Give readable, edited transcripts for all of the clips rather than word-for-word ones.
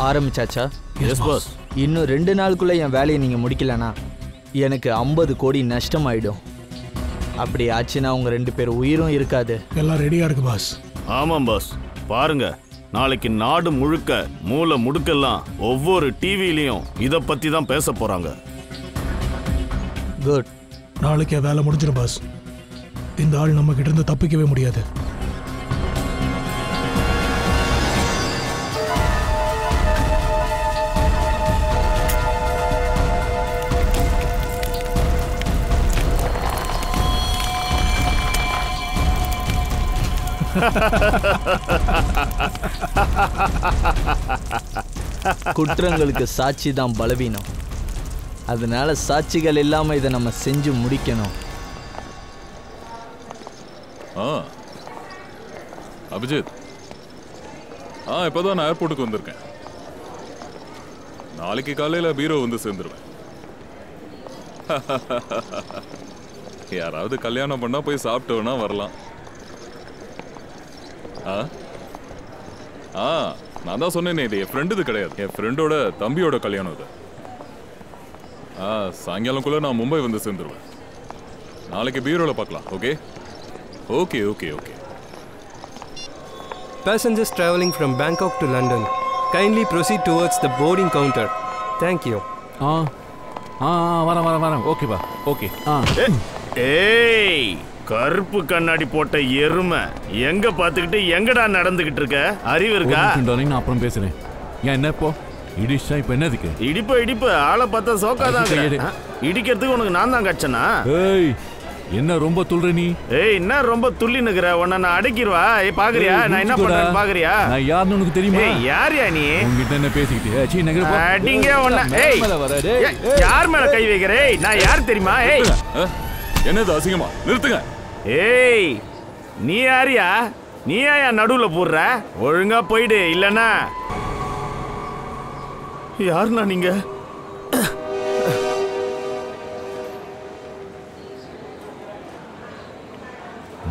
ஆரம்பிச்சாச்சா? S pass. இன்னும் 2 நாளுக்குள்ளே என் வேலையை நீங்கள் முடிக்கலனா எனக்கு 50 கோடி நஷ்டம் ஆயிடும். அப்படி ஆச்சுன்னா உங்கள் 2 பேர் உயிரும் இருக்காது. எல்லாம் ரெடியாக இருக்கு பாஸ். ஆமாம் பாஸ். பாருங்க, நாளைக்கு நாடு முழுக்க மூல முடுக்கெல்லாம் ஒவ்வொரு டிவிலையும் இதை பற்றி தான் பேச போகிறாங்க. குட். நாளைக்கே வேலை முடிஞ்சிடும் பாஸ். இந்த ஆள் நம்ம கிட்ட இருந்து தப்பிக்கவே முடியாது. குற்றங்களுக்கு சாட்சி தான் பலவீனம். அதனால சாட்சிகள் இல்லாம இதை நம்ம செஞ்சு முடிக்கணும். அபிஜித், இப்போதான் நான் ஏர்போர்ட்டுக்கு வந்திருக்கேன். நாளைக்கு காலையில் பீரோ வந்து சேர்ந்துருவேன். யாராவது கல்யாணம் பண்ணா போய் சாப்பிட்டோன்னா வரலாம். நான் தான் சொன்னேனே, இது என் ஃப்ரெண்டு கிடையாது, என் ஃப்ரெண்டோட தம்பியோட கல்யாணம் இது. சாயங்காலம்குள்ள நான் மும்பை வந்து சேர்ந்துருவேன். நாளைக்கு பீரோல பார்க்கலாம். Okay okay okay okay. Passengers traveling from Bangkok to London, kindly proceed towards the boarding counter. Thank you. வரேன். ஓகே பா. ஓகே. ஏய், கருப்பு கண்ணாடி போட்ட எருமை, எங்க பாத்துக்கிட்டு எங்கடா நடந்துகிட்டு இருக்க? அறிவு இருக்கா? நான் அப்புறம் பேசுறேன். ஏன் என்ன இப்போ இடிச்சா? இப்போ என்னதுக்கு இடிப்பு? ஆளை பார்த்தா சோக்காதான். இடிக்கிறதுக்கு உனக்கு நான் தான் கச்சனா? ஏய், என்ன ரொம்ப துள்ளுற நீ? ஏய், என்ன ரொம்ப துள்ளி நிக்கிற? உன்னை நான் அடக்கிடுவா. பாக்குறியா நான் என்ன பண்றேன்னு? பாக்குறியா நான் யாருன்னு உனக்கு தெரியுமா? யாரியா நீ? உங்ககிட்ட என்ன பேசிக்கிட்டு அடிங்க உன்னை. ஏய், யார் மேல கை வைக்கிறே? நான் யார் தெரியுமா? ஏய், என்னது அசிங்கமா? நிறுத்துங்க. ஏய், நீ யாரியா? நீ ஏன் நடுவுல போடுற? ஒழுங்கா போயிடு, இல்லன்னா. யாருண்ணா நீங்க?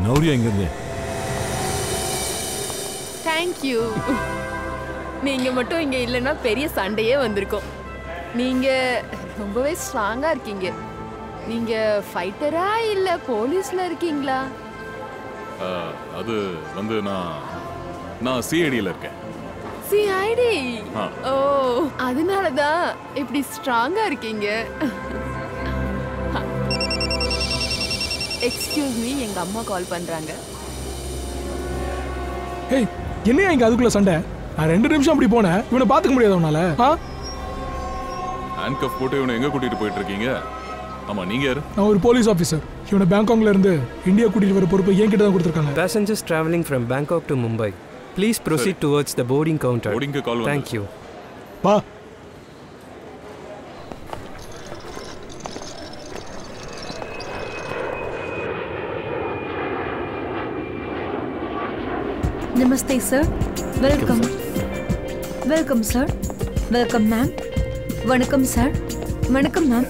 நௌரியா எங்க இருந்து? தேங்க்யூ. நீங்க மட்டும் இங்க இல்லைன்னா பெரிய சண்டையே வந்திருக்கும். நீங்க ரொம்பவே ஸ்ட்ராங்கா இருக்கீங்க. நீங்க ஃபைட்டரா இல்ல போலீஸ்ல இருக்கீங்களா? அது வந்து நான் சிஐடில இருக்கேன். சிஐடி? ஓ, அதனால தான் இப்படி ஸ்ட்ராங்கா இருக்கீங்க. எக்ஸ்கியூஸ் மீ, எங்க அம்மா கால் பண்றாங்க. ஏய், என்னையா இங்க அதுக்குள்ள சண்டை? நான் 2 நிமிஷம் அப்படி போனேன். இவனை பாத்துக்க முடியாது உன்னால? ஹேண்ட்கஃப் போட்டு இவனை எங்க கூட்டிட்டு போயிட்டு இருக்கீங்க? ஆமா, நீங்க யாரு? நான் ஒரு போலீஸ் ஆபீசர். இவனை பேங்காக்ல இருந்து இந்தியா கூட்டிட்டு வர பொறுப்பு என்கிட்ட தான் கொடுத்திருக்காங்க. Passengers traveling from Bangkok to Mumbai, please proceed towards the boarding counter. Boarding call. Thank you. வா. Namaste sir. Welcome. Welcome sir. Welcome ma'am. Vanakkam sir. Vanakkam ma'am.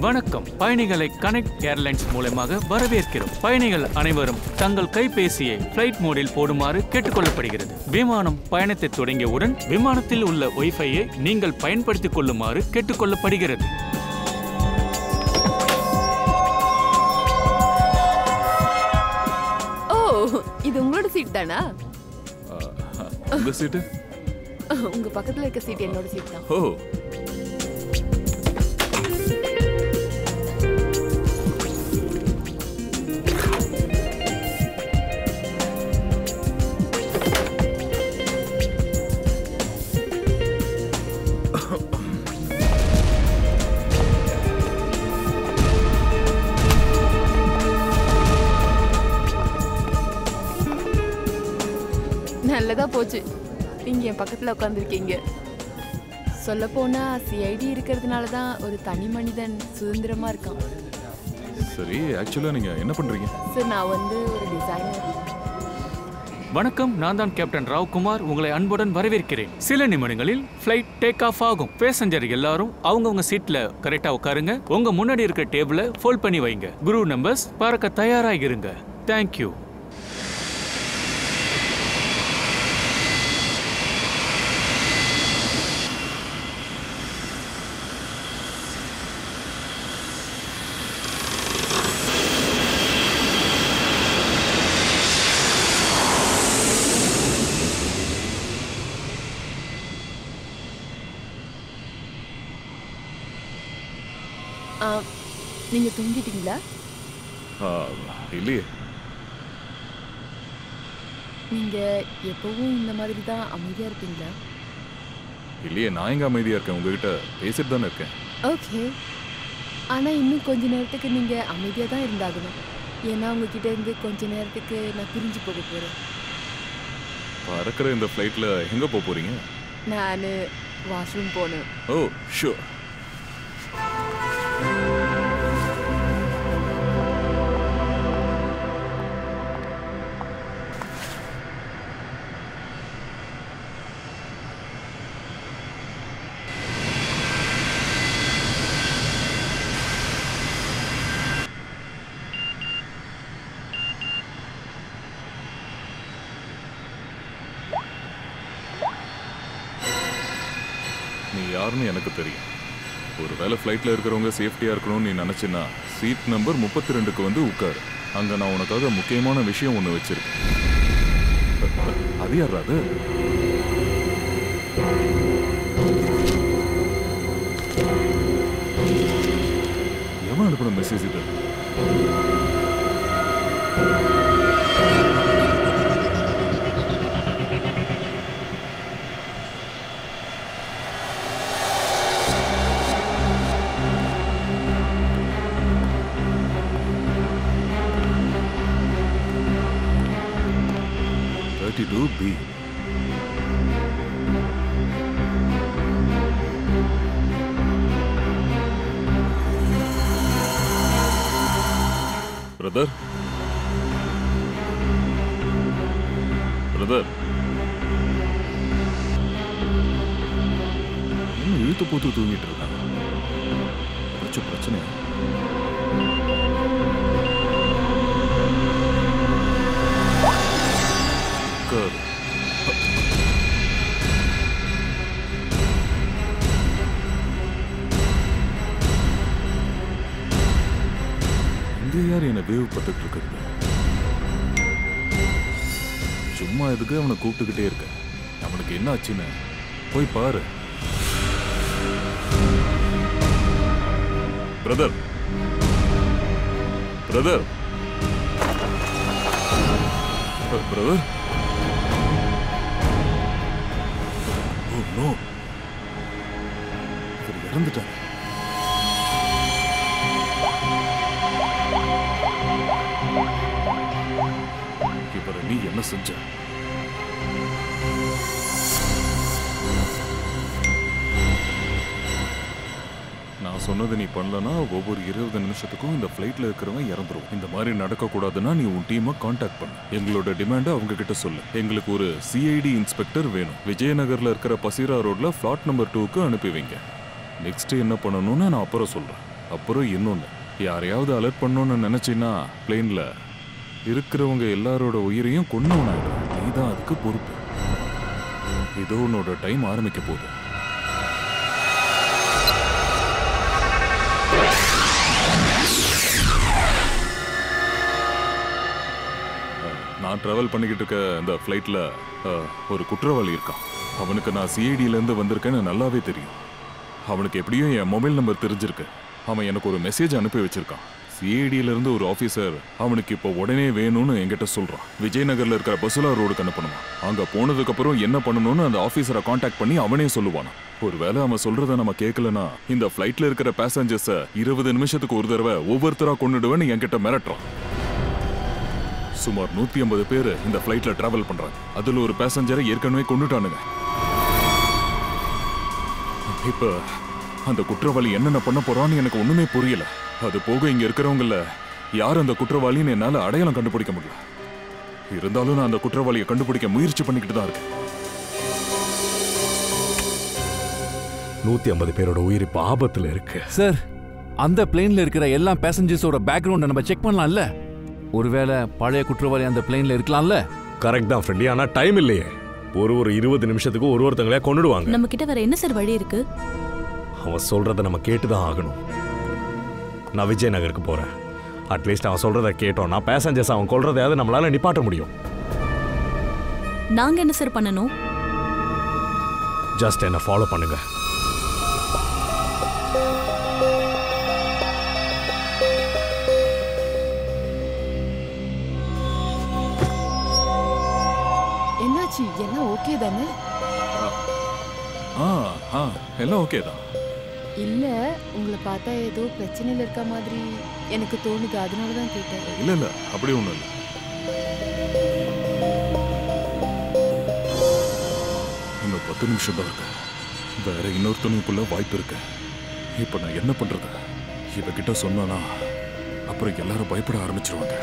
வணக்கம். பயணிகளை கனெக்ட் ஏர்லைன்ஸ் மூலமாக வரவேற்கிறோம். பயணிகள் அனைவரும் தங்கள் கைபேசியை ஃபிளைட் மோடில் போடுமாறு கேட்டுக்கொள்ளப்படுகிறது. விமானம் பயணத்தை தொடங்கியவுடன் விமானத்தில் உள்ள வைஃபையை நீங்கள் பயன்படுத்திக் கொள்ளுமாறு கேட்டுக்கொள்ளப்படுகிறது. ஓ, இது உங்களோட சீட் தானா? உங்க சீட்? உங்க பக்கத்துல இருக்க சீட் என்னோட சீட் தான். ஓ, நல்லதா போச்சு, நீங்க என் பக்கத்துல உட்காந்துருக்கீங்க. சொல்ல போனா சிஐடி இருக்கிறதுனால தான் ஒரு தனி மனிதன் சுதந்திரமா இருக்கான். சரி, ஆக்சுவலா நீங்க என்ன பண்றீங்க? சார், நான் வந்து ஒரு டிசைனர். வணக்கம், நான் தான் கேப்டன் ராவ்குமார். உங்களை அன்புடன் வரவேற்கிறேன். சில நிமிடங்களில் ஃப்ளைட் டேக் ஆஃப் ஆகும். பேசஞ்சர் எல்லாரும் அவங்கவுங்க சீட்ல கரெக்டா உட்காருங்க. உங்க முன்னாடி இருக்கிற டேபிளை ஃபோல்ட் பண்ணி வைங்க. குரூ நம்பர்ஸ் பறக்க தயாராக இருங்க. தேங்க்யூ. நீங்க தூங்கிட்டீங்களா? இல்லையே. நீங்க எப்பவும் இந்த மாதிரி தான் அமைதியா இருப்பீங்களா? இல்லையே, நான் எங்க அமைதியா இருக்கேன்? உங்ககிட்ட பேசிட்டு தானே இருக்கேன். ஓகே, ஆனா இன்னும் கொஞ்ச நேரத்துக்கு நீங்க அமைதியா தான் இருந்தாகணும். ஏன்னா உங்ககிட்ட இருந்து கொஞ்ச நேரத்துக்கு நான் பிரிஞ்சு போக போறேன். பறக்கிற இந்த ஃப்ளைட்ல எங்க போறீங்க? நான் வாஷ்ரூம் போகணும். ஓ ஷூர். நீ யாருன்னு எனக்கு தெரியும். ஒரு வேளை ஃப்ளைட்டில் இருக்கிறவங்க சேஃப்டியாக இருக்கணும்னு நீ நினச்சின்னா சீட் நம்பர் 32க்கு வந்து உட்காரு. அங்கே நான் உனக்காக முக்கியமான விஷயம் ஒன்று வச்சிருக்கேன். அது யாரா அது? எவன் அனுப்பின மெசேஜ் இது? B. Brother? Brother? இன்னும் இழுத்து போட்டு தூங்கிட்டு இருக்காங்க. ஏதாச்சும் பிரச்சனையா? யார் என்ன வேவ் பட்டுட்டு இருக்கிறது? சும்மா எதுக்கு அவனை கூப்பிட்டுக்கிட்டே இருக்க? அவனுக்கு என்ன ஆச்சுன்னு போய் பாரு. Brother, brother, brother. Oh no, இவர் இறந்துட்டார். நீ என்ன செஞ்ச? நான் சொன்னது நீ பண்ணலனா ஒவ்வொரு 20 நிமிஷத்துக்கும் இந்த ஃப்ளைட்ல இருக்கிறவங்க இறந்துரும். இந்த மாதிரி நடக்க கூடாதுன்னா நீ உன் டீமை கான்டாக்ட் பண்ணு. எங்களோட டிமாண்டை அவங்க கிட்ட சொல்லு. எங்களுக்கு ஒரு சிஐடி இன்ஸ்பெக்டர் வேணும். விஜயநகர்ல இருக்கிற பசீரா ரோட்ல ஃபிளாட் நம்பர் 2க்கு அனுப்பி வைங்க. நெக்ஸ்ட் என்ன பண்ணணும்னு நான் அப்புறம் சொல்றேன். அப்புறம் இன்னொன்னு, யாரையாவது அலர்ட் பண்ணணும்னு நினைச்சின்னா பிளேன்ல இருக்கிறவங்க எல்லாரோட உயிரையும் கொன்னவனாயிடும். நீதான் அதுக்கு பொறுப்பு. இதோ உன்னோட டைம் ஆரம்பிக்க போகுது. நான் டிராவல் பண்ணிக்கிட்டு இருக்க இந்த ஃப்ளைட்ல ஒரு குற்றவாளி இருக்கான். அவனுக்கு நான் சிஐடியில இருந்து வந்திருக்கேன்னு நல்லாவே தெரியும். அவனுக்கு எப்படியும் என் மொபைல் நம்பர் தெரிஞ்சிருக்கு. அவன் எனக்கு ஒரு மெசேஜ் அனுப்பி வச்சிருக்கான். சிஐடியில இருந்து ஒரு ஆபீசர் அவனுக்கு இப்போ உடனே வேணும்னு என்கிட்ட சொல்றான். விஜயநகர்ல இருக்கிற பசுலா ரோடுக்கு அனுப்பணுமா? அங்க போனதுக்கு அப்புறம் என்ன பண்ணணும்னு அந்த ஆபீசரை கான்டாக்ட் பண்ணி அவனே சொல்லுவானா. ஒருவேளை அவன் சொல்றத நம்ம கேட்கலனா இந்த ஃப்ளைட்ல இருக்கிற பேசஞ்சர்ஸை 20 நிமிஷத்துக்கு ஒரு தடவை ஒவ்வொருத்தரா கொண்டுடுவேன்னு என்கிட்ட மிரட்டுறான். சுமார் 150 பேர் இந்த ஃப்ளைட்ல டிராவல் பண்றாங்க. அதுல ஒரு பேசஞ்சரை ஏற்கனவே கொண்டுட்டானுங்க. இப்ப அந்த குற்றவாளி என்னென்ன பண்ண போறான்னு எனக்கு ஒண்ணுமே புரியல. அது போக இங்க இருக்கிறவங்கள யார் அந்த குற்றவாளின்னு என்னால அடையாளம் கண்டுபிடிக்க முடியல. இருந்தாலும் நான் அந்த குற்றவாளியை கண்டுபிடிக்க முயற்சி பண்ணிக்கிட்டு தான் இருக்கேன். 150 பேரோட உயிர் இப்ப ஆபத்துல இருக்கு. சார், அந்த பிளேன்ல இருக்கிற எல்லா பேசஞ்சர்ஸோட பேக்ரவுண்டை நம்ம செக் பண்ணலாம்ல? ஒருவேளை பழைய குற்றவாளி அந்த பிளேன்ல இருக்கலாம்ல? கரெக்ட் தான் ஃப்ரெண்டி, ஆனா டைம் இல்லையே. ஒரு 20 நிமிஷத்துக்கு ஒருத்தங்களே கொண்டுடுவாங்க. நம்ம கிட்ட வேற என்ன சார் வழி இருக்கு? அவன் சொல்றத நம்ம கேட்டுதான் ஆகணும். நான் விஜய் நகருக்கு போறேன். அட்லீஸ்ட் அவன் சொல்றத கேட்டோம்னா பேசஞ்சர்ஸ் அவன் கொல்றதையாவது நம்மளால நிப்பாட்ட முடியும். நாங்க என்ன சார் பண்ணணும்? ஜஸ்ட் என்ன ஃபாலோ பண்ணுங்க. என்னாச்சு? எல்லாம் ஓகே தானே? எல்லாம் ஓகே தான். இல்ல, உங்களை பார்த்தா ஏதோ பிரச்சனையில இருக்க மாதிரி எனக்கு தோணுது, அதனால தான் கேட்டேன். இல்ல அப்படி ஒண்ணும் இல்லை. இன்னும் 10 நிமிஷம் தான் இருக்கு. வேற இன்னொருத்தனுக்குள்ள வாய்ப்பு இருக்கு. இப்ப நான் என்ன பண்றது? இவகிட்ட சொன்னா அப்புறம் எல்லாரும் பயப்பட ஆரம்பிச்சிருவாங்க.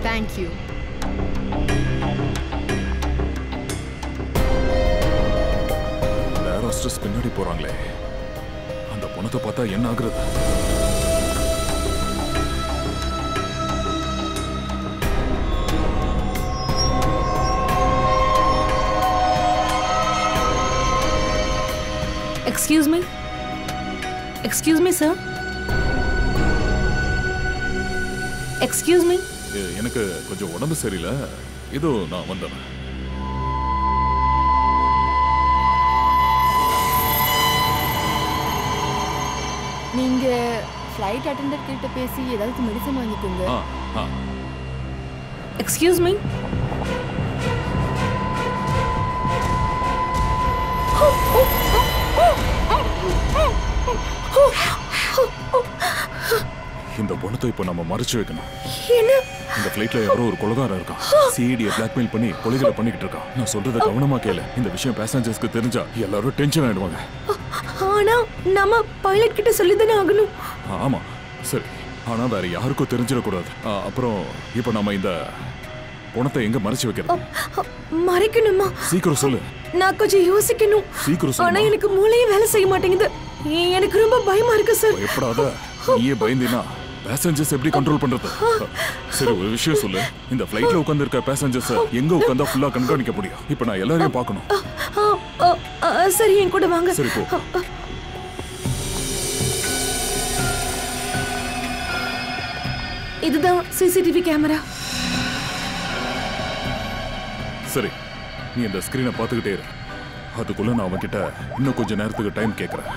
Thank you. ஏரோஸ்டர்ஸ் பின்னாடி போறாங்களே, அந்த பணத்தை பார்த்தா என்ன ஆகுறது? Excuse me? Excuse me, sir? Excuse me? எனக்கு கொஞ்சம் உடம்பு சரியில்லை. இதோ நான் வந்தேன். நீங்க ஃப்ளைட் அட்டெண்டர் கிட்ட பேசி ஏதாவது மெடிசன் வாங்கிக்கோங்க. Excuse me? இந்த பணத்தை இப்போ நம்ம மறைச்சு வைக்கணும். என்ன? இந்த ஃப்ளைட்ல யாரோ ஒரு கொலைகாரன் இருக்கான். சிஐடியை பிளாக்மெயில் பண்ணி கொலைகளை பண்ணிக்கிட்டு இருக்கான். நான் சொல்றதை கவனமா கேளு. இந்த விஷயம் பேசஞ்சர்ஸ்க்கு தெரிஞ்சா எல்லாரும் டென்ஷன் ஆயிடுவாங்க. ஆனா நம்ம பைலட் கிட்ட சொல்லி தானே ஆகணும். ஆமா சரி, ஆனா வேற யாருக்கும் தெரிஞ்சிடக்கூடாது. அப்புறம் இப்போ நம்ம இந்த பணத்தை எங்க மறைச்சு வைக்கிறது? மறைக்கணுமா? சீக்கிரம் சொல்லு. நான் கொஞ்சம் யோசிக்கணும். சீக்கிரம் சொல்லு. ஆனா எனக்கு மூளையே வேலை செய்ய மாட்டேங்குது. எனக்கு ரொம்ப பயமா இருக்கு சார். பயப்படாத. நீயே பயந்தினா பேசஞ்சர்ஸ் எப்படி கண்ட்ரோல் பண்றது? சரி, ஒரு விஷயம் சொல்லு. இந்த ஃப்ளைட்ல உட்கார்ந்து இருக்க பேசஞ்சர்ஸ் எங்க உட்கார்ந்தா ஃபுல்லா கண்காணிக்க முடியும்? இப்போ நான் எல்லாரையும் பார்க்கணும். சரி, என் கூட வாங்க. சரி போ. இதுதான் சிசிடிவி கேமரா. சரி, நீ இந்த ஸ்கிரீனை பார்த்துக்கிட்டே இரு. அதுக்குள்ள நான் அவன்கிட்ட இன்னும் கொஞ்ச நேரத்துக்கு டைம் கேட்கறேன்.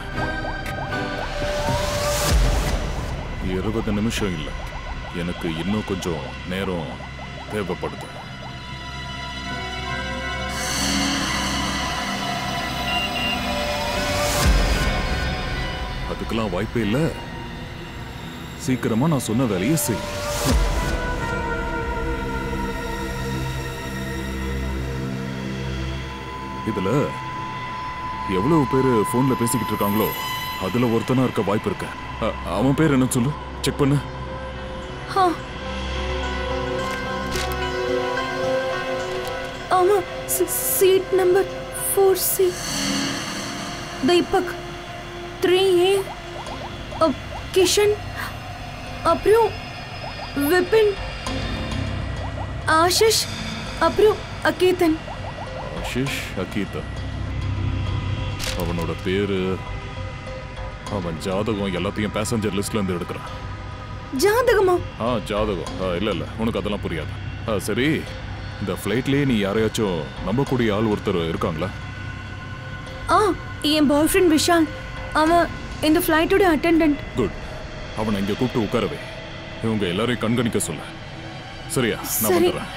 20 நிமிஷம் இல்லை, எனக்கு இன்னும் கொஞ்சம் நேரம் தேவைப்படுது. அதுக்கெல்லாம் வாய்ப்பே இல்லை. சீக்கிரமா நான் சொன்ன வேலையை செய். இதுல எவ்வளவு பேரு போன்ல பேசிக்கிட்டு இருக்காங்களோ அதுல ஒருத்தனா இருக்க வாய்ப்பு இருக்கு. அவன் பேர் என்ன சொல்லு, செக் பண்ணு. ஆமா, seat number 4C. Deepak 3A. Kishan, அப்புறம் விபின், ஆஷிஷ், அப்புறம் அகீதன். ஆஷிஷ், அகீதன். அவனோட பேரு, அவன் ஜாதகம் எல்லாத்தையும் பேசஞ்சர் லிஸ்ட்ல இருந்து எடுக்கிறான். ஜாதகமா? ஜாதகம். இல்ல உனக்கு அதெல்லாம் புரியாது. சரி, இந்த ஃப்ளைட்லயே நீ யாரையாச்சும் நம்பக்கூடிய ஆள் ஒருத்தர் இருக்காங்களா? என் பாய் ஃப்ரெண்ட் விஷால். அவன் இந்த ஃப்ளைட்டோட அட்டெண்டன்ட். குட். அவனை இங்க கூப்பிட்டு உட்காரவே. இவங்க எல்லாரையும் கண்காணிக்க சொல்ல. சரியா? நான் வந்துடுறேன்.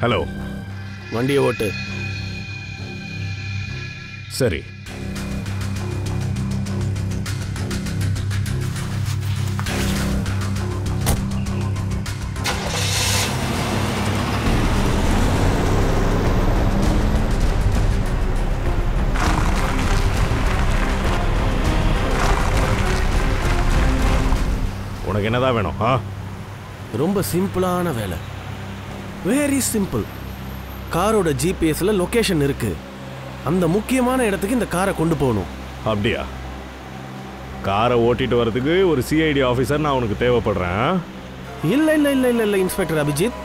ஹலோ. வண்டியை ஓட்டு. சரி. உனக்கு என்னதான் வேணும்? ரொம்ப சிம்பிளான வேலை. Very simple. காரோட ஜிபிஎஸ்ல லொகேஷன் இருக்கு. அந்த முக்கியமான இடத்துக்கு இந்த காரை கொண்டு போகணும். அப்படியா? காரை ஓட்டிட்டு வரதுக்கு ஒரு சிஐடி ஆஃபீஸர் நான் உனக்கு தேவைப்படுறேன். இல்லை இல்லை இல்லை இல்லை இல்லை இன்ஸ்பெக்டர் அபிஜித்.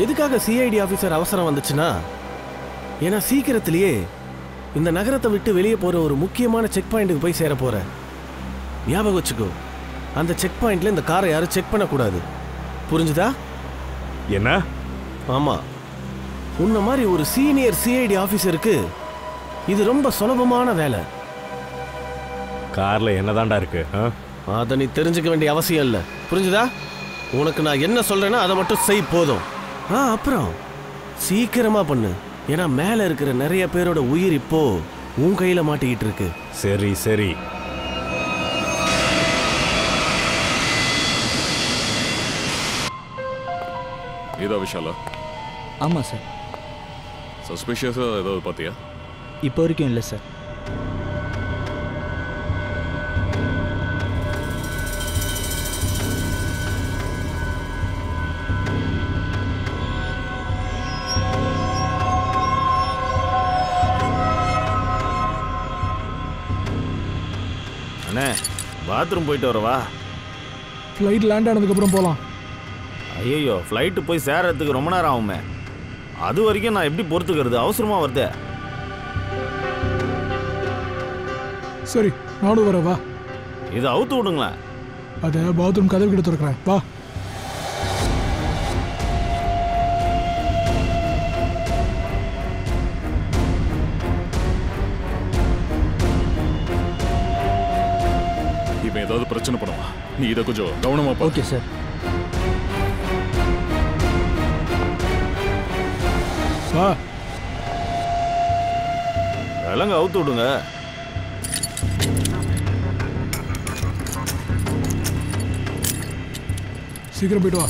எதுக்காக சிஐடி ஆஃபீஸர் அவசரம் வந்துச்சுன்னா, ஏன்னா சீக்கிரத்திலேயே இந்த நகரத்தை விட்டு வெளியே போகிற ஒரு முக்கியமான செக் பாயிண்ட்டுக்கு போய் சேர போகிற. ஞாபகம் வச்சுக்கோ, அந்த செக் பாயிண்ட்ல இந்த காரை யாரும் செக் பண்ணக்கூடாது. புரிஞ்சுதா? என்ன? ஆமா, உன்ன மாதிரி ஒரு சீனியர் சிஐடி ஆஃபீஸருக்கு இது ரொம்ப சுலபமான வேலை. கார்ல என்னதான்டா இருக்கு? அதை நீ தெரிஞ்சுக்க வேண்டிய அவசியம் இல்லை. புரிஞ்சுதா? உனக்கு நான் என்ன சொல்றேன்னா அதை மட்டும் செய் போதும். அப்புறம் சீக்கிரமா பண்ணு. ஏன்னா மேல இருக்கிற நிறைய பேரோட உயிர் இப்போ உன் கையில மாட்டிக்கிட்டு இருக்கு. சரி சரி. இதா விஷாலா? ஆமாம் சார். சஸ்பிஷியஸாக ஏதாவது பார்த்தியா? இப்போ வரைக்கும் இல்லை சார். அண்ணே, பாத்ரூம் போயிட்டு வரவா? ஃப்ளைட் லேண்ட் ஆனதுக்கப்புறம் போகலாம். ஐயோ, ஃப்ளைட்டு போய் சேர்றதுக்கு ரொம்ப நேரம் ஆகுமே. அது வரைக்கும் நான் எப்படி பொறுத்துக்கிறது? அவசரமாக வருது. சரி, நானும் வரவா? இதை அவுத்து விடுங்களேன். அதை பாத்ரூம் கதவு கிட்ட திறக்கிறேன். வா. இவன் ஏதாவது பிரச்சனை பண்ணுவா, நீ இதை கொஞ்சம் கவனமா பா. Okay sir. வா. விலங்கு அவுத்து விடுங்க. சீக்கிரம் போயிட்டு வா.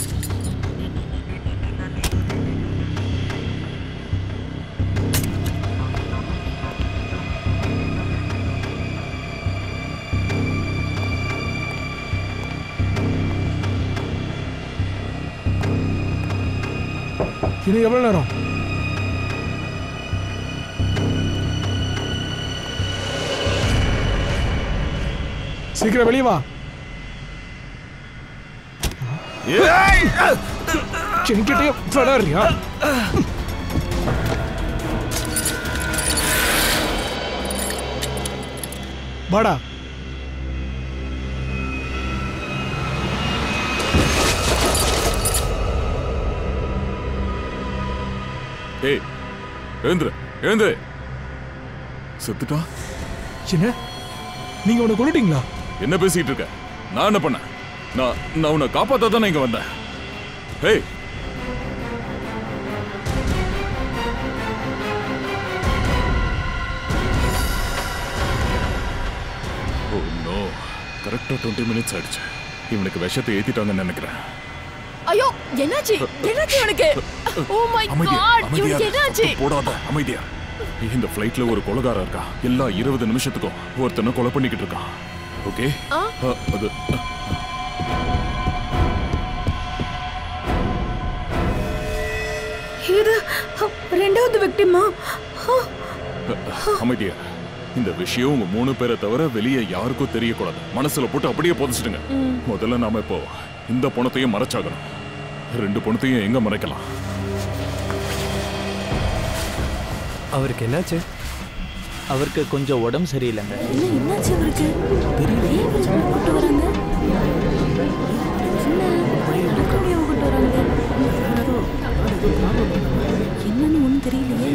இன்னும் எவ்வளவு நேரம்? சீக்கிரம் வெளியே வா. என்கிட்டயே விளையாடுறியா? வாடா. ஏய், எழுந்துரு எழுந்துரு. செத்துட்டா? என்ன, நீங்க உன்னை கொண்டுட்டீங்களா? என்ன பேசிட்டு இருக்க? நான் என்ன பண்ண? நான் உன்னை காப்பாத்த தானே இங்க வந்தேன். ஏய், ஓ நோ, கரெக்டா 20 minutes ஆயிடுச்சு. இவனுக்கு விஷத்தை ஏத்திட்டாங்கன்னு நினைக்கிறேன். ஐயோ, என்னாச்சு? என்னாச்சு உனக்கு? ஓ மை காட், இவனுக்கு என்னாச்சு? போடாத, அமைதியா. இந்த ஃளைட்ல ஒரு கொலைகாரன் இருக்கா. எல்லா 20 நிமிஷத்துக்கும் ஒருத்தனை கொலை பண்ணிக்கிட்டு இருக்கான். ஓகே, அது இது ரெண்டாவது விக்டிமா? அமைதியா. இந்த விஷயம் உங்க 3 பேரை தவிர வெளியே யாருக்கும் தெரியக்கூடாது. மனசுல போட்டு அப்படியே புதைச்சிடுங்க. முதல்ல நாம இப்போ இந்த பணத்தையும் மறைச்சாகணும். 2 பணத்தையும் எங்க மறைக்கலாம்? அவருக்கு என்னாச்சு? அவருக்கு கொஞ்சம் உடம்பு சரியில்லைங்க. என்னாச்சு அவருக்கு? கூட்டு வராங்க. என்னன்னு ஒன்றும் தெரியலையே.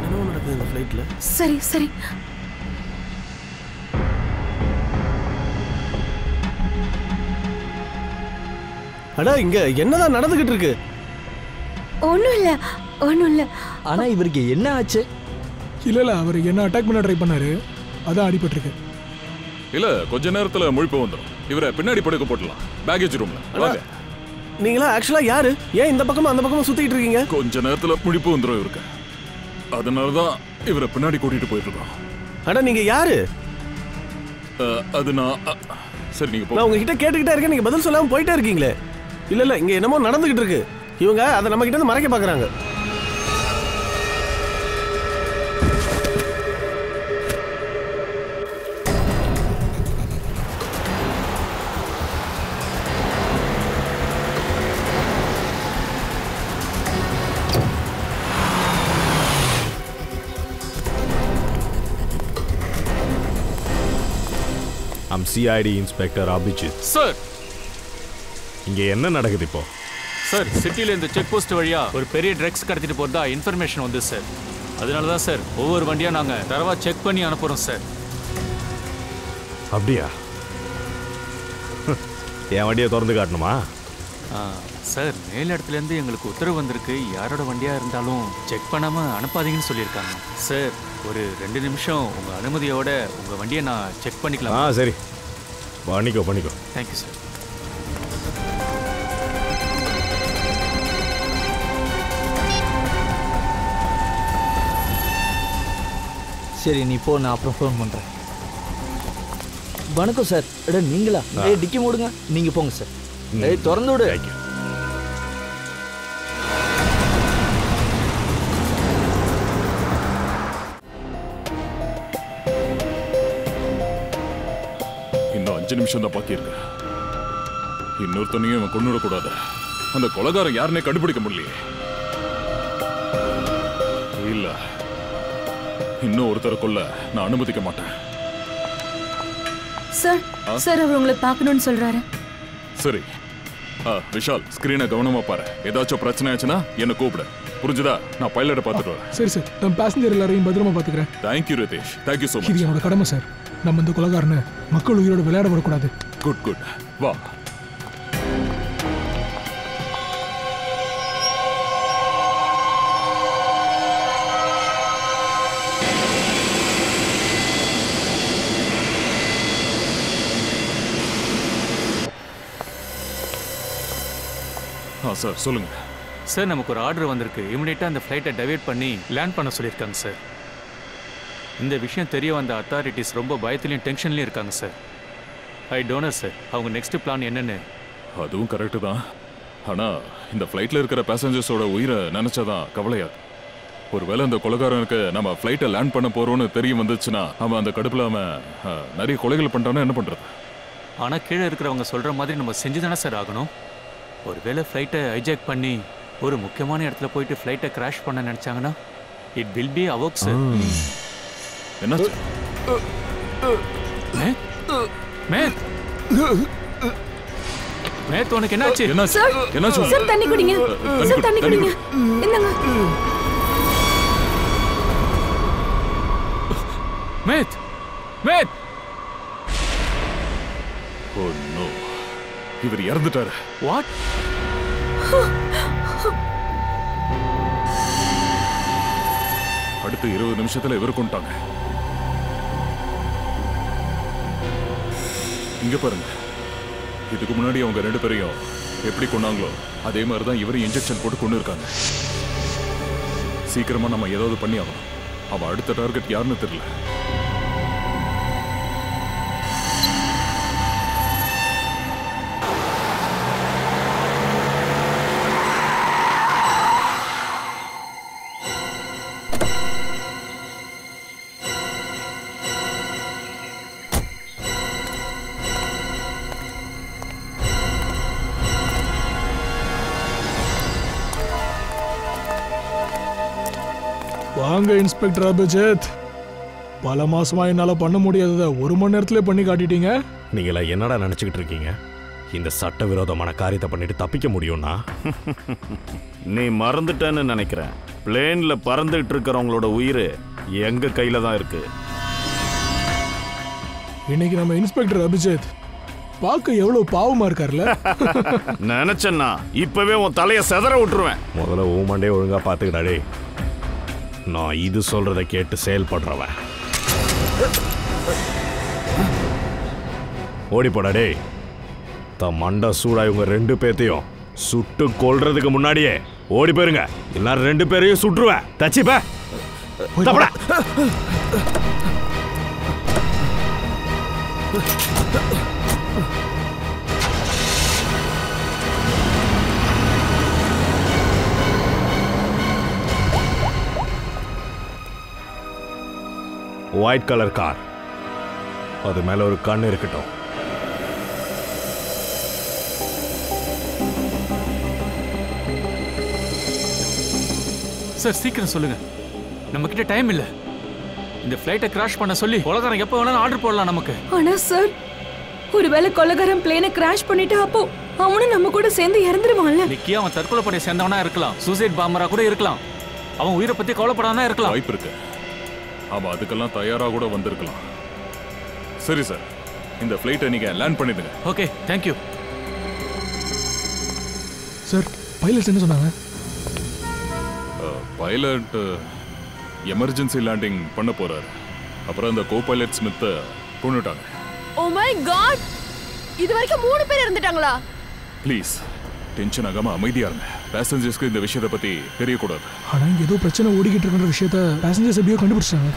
ஏதோ நடக்குது. சரி சரி. அடா, இங்க என்னதான் நடந்துகிட்டு இருக்கு? ஒன்றும் இல்லை. ஆனா இவருக்கு என்ன ஆச்சு? இல்ல அவர் என்ன அட்டாக் பண்ண ட்ரை பண்ணாரு, அதான் அடிபட்டிருக்கு. இல்ல கொஞ்ச நேரத்துல முழிப்பு வந்துடும். இவரை பின்னாடி படுக்க போட்டலாம் பேகேஜ் ரூம்ல. வாங்க. நீங்களா ஆக்சுவலா யாரு? ஏன் இந்த பக்கமா அந்த பக்கமா சுத்திட்டு இருக்கீங்க? கொஞ்ச நேரத்துல முழிப்பு வந்துடும் இவருக்கு. அதனாலதான் இவரை பின்னாடி கூட்டிட்டு போயிட்டு இருக்கோம். அட நீங்க யாரு? அது நான் சரி நீங்க நான் உங்ககிட்ட கேட்டுக்கிட்டே இருக்கேன், நீங்க பதில் சொல்லாம போயிட்டே இருக்கீங்களே. இல்ல இங்க என்னமோ நடந்துகிட்டு இருக்கு. இவங்க அதை நம்ம கிட்ட இருந்து மறைக்க பாக்குறாங்க. CID inspector Abhijit. சார் இங்க என்ன நடக்குது இப்போ? சார் சிட்டில இந்த செக் போஸ்ட் வழியா ஒரு பெரிய ட்ரக்ஸ் கடத்திட்டு போறதா இன்ஃபர்மேஷன் வந்து சார். அதனால தான் சார் ஒவ்வொரு வண்டியா நாங்க தரவா செக் பண்ணி அனுப்புறோம் சார். அப்படியா? என் வண்டியை திறந்து காட்டணுமா? சார் மேல் இடத்துல இருந்து எங்களுக்கு உத்தரவு வந்திருக்கு, யாரோட வண்டியா இருந்தாலும் செக் பண்ணாம அனுப்பாதீங்கன்னு சொல்லியிருக்காங்க சார். ஒரு 2 நிமிஷம் உங்க அனுமதியோட உங்க வண்டியை நான் செக் பண்ணிக்கலாம். சரி பண்ணிக்கோ. Thank you sir. சரி நீ போ, நான் அப்புறம் ஃபோன் பண்றேன். வணக்கம் சார். நீங்களா? டிக்கி மூடுங்க, நீங்க போங்க சார். திறந்து விடு. இன்னும் 5 நிமிஷம் தான் பாக்கி இருக்கு. இன்னொருத்தனையும் இவன் கொண்டு விடக்கூடாது. அந்த கொலைகாரன் யாருன்னே கண்டுபிடிக்க முடியலையே. இல்ல இன்னும் ஒருத்தரை கொல்ல நான் அனுமதிக்க மாட்டேன். சார் அவர் உங்களை பார்க்கணும்னு சொல்றாரு. சரி விஷால், ஸ்கிரீனை கவனமா பாரு. ஏதாச்சும் பிரச்சனை ஆச்சுன்னா என்ன கூப்பிடு, புரிஞ்சுதா? நான் பைலட்டை பார்த்துட்டு வரேன். சரி சார், நான் பேசஞ்சர் எல்லாரையும் பத்திரமா பார்த்துக்கிறேன். Thank you Ritesh, thank you so much. இது என்னோட கடமை சார். நம்ம இந்த கொலைகாரனை மக்கள் உயிரோட விளையாட விடக்கூடாது. குட் வா. சார் சொல்லுங்க. சார் நமக்கு ஒரு ஆர்டர் வந்திருக்கு. இமிடியேட்டாக அந்த ஃப்ளைட்டை டைவர்ட் பண்ணி லேண்ட் பண்ண சொல்லியிருக்காங்க சார். இந்த விஷயம் தெரிய வந்த அத்தாரிட்டிஸ் ரொம்ப பயத்துலையும் டென்ஷன்லையும் இருக்காங்க சார். ஐ டோன்ட் சார் அவங்க நெக்ஸ்ட் பிளான் என்னன்னு. அதுவும் கரெக்டு தான். ஆனால் இந்த ஃப்ளைட்டில் இருக்கிற பேசஞ்சர்ஸோட உயிரை நினச்சாதான் கவலையாது. ஒருவேளை இந்த கொலைகாரனுக்கு நம்ம ஃப்ளைட்டை லேண்ட் பண்ண போகிறோன்னு தெரிய வந்துச்சுன்னா அவன் அந்த கடுப்பில் அவன் நிறைய கொலைகள் பண்ணிட்டான்னா என்ன பண்ணுறது? ஆனால் கீழே இருக்கிறவங்க சொல்கிற மாதிரி நம்ம செஞ்சு தானே சார் ஆகணும். ஒருவேளை ஃப்ளைட்டை ஹைஜாக் பண்ணி ஒரு முக்கியமான இடத்துல போயிட்டு ஃப்ளைட்டை கிராஷ் பண்ண நினச்சாங்கன்னா it will be havoc sir. என்னாச்சு? மேத் உனக்கு என்னாச்சு? என்னாச்சு? சார் தண்ணி குடிங்க. சார் தண்ணி குடிங்க. என்னங்க? மேத் ஓ நோ, இவர் இறந்துட்டாரு. வாட்? அடுத்த 20 நிமிஷத்துல இவர் கொண்டாங்க. இங்க பாருங்க, இதுக்கு முன்னாடி அவங்க 2 பேரையும் எப்படி கொண்டாங்களோ அதே மாதிரி தான் இவரையும் இன்ஜெக்ஷன் போட்டு கொண்டு இருக்காங்க. சீக்கிரமா நம்ம ஏதாவது பண்ணி ஆகணும். அவன் அடுத்த டார்கெட் யாருன்னு தெரியல. வாங்க இன்ஸ்பெக்டர் அபிஜித். பல மாசமா என்னால பண்ண முடியாததை 1 மணி நேரத்திலே பண்ணி காட்டிட்டீங்க. நீங்களா என்னடா நினைச்சுக்கிட்டு இருக்கீங்க? இந்த சட்டவிரோதமான காரியத்தை பண்ணிட்டு தப்பிக்க முடியும்னா? நீ மறந்துட்டேன்னு நினைக்கிறேன். பிளேன்ல பறந்துட்டு இருக்கிறவங்களோட உயிர் எங்க கையில தான் இருக்கு. இன்னைக்கு நம்ம இன்ஸ்பெக்டர் அபிஜித் பார்க்க எவ்வளவு பாவமா இருக்காருல்ல. நினைச்சேன்னா இப்பவே உன் தலைய செதற விட்டுருவேன். முதல்ல ஊமண்டே ஒழுங்கா பாத்துக்கடா. நான் இது சொல்றதை கேட்டு செயல்படுறவன். ஓடி போடா டே. மண்டை சூடா இவங்க 2 பேத்தையும் சுட்டு கொல்றதுக்கு முன்னாடியே ஓடி போயிருங்க. எல்லாரும் 2 பேரையும் சுட்டுருவேன். தச்சிப்ப ஒயிட் கலர் கார். அது மேல ஒரு கண்ணு இருக்கட்டும். சார் சீக்கிரம் சொல்லுங்க, நம்ம கிட்ட டைம் இல்ல. இந்த ஃப்ளைட்டை கிராஷ் பண்ண சொல்லி கொலகாரன் எப்ப வேணாலும் ஆர்டர் போடலாம் நமக்கு. ஆனா சார், ஒருவேளை கொலகாரன் பிளேனை கிராஷ் பண்ணிட்டு அப்போ அவனும் நம்ம கூட சேர்ந்து இறந்துருவான்ல. நிக்கி அவன் தற்கொலை படைய சேர்ந்தவனா இருக்கலாம், சூசைட் பாம்பரா கூட இருக்கலாம். அவன் உயிரை பத்தி கவலைப்படாம இருக்கலாம். வாய்ப்பு இருக்கு. அவன் அதுக்கெல்லாம் தயாரா கூட வந்திருக்கலாம். சரி சார், இந்த ஃப்ளைட்டை நீங்க லேண்ட் பண்ணிடுங்க. Okay, thank you sir. பைலட் என்ன சொன்னாங்க? பைலட் எமர்ஜென்சி லேண்டிங் பண்ண போறாரு. அப்புறம் அந்த கோ பைலட் ஸ்மித்தை கொண்டுட்டாங்க. ஓ மை காட், இது வரைக்கும் 3 பேர் இறந்துட்டாங்களா? ப்ளீஸ் டென்ஷன் ஆகாம அமைதியா இருங்க. பேசஞ்சர்ஸ்க்கு இந்த விஷயத்தை பத்தி தெரியக்கூடாது. ஆனா இங்க ஏதோ பிரச்சனை ஓடிக்கிட்டு இருக்குன்ற விஷயத்த பேசஞ்சர்ஸ் எப்படியோ கண்டுபிடிச்சாங்க.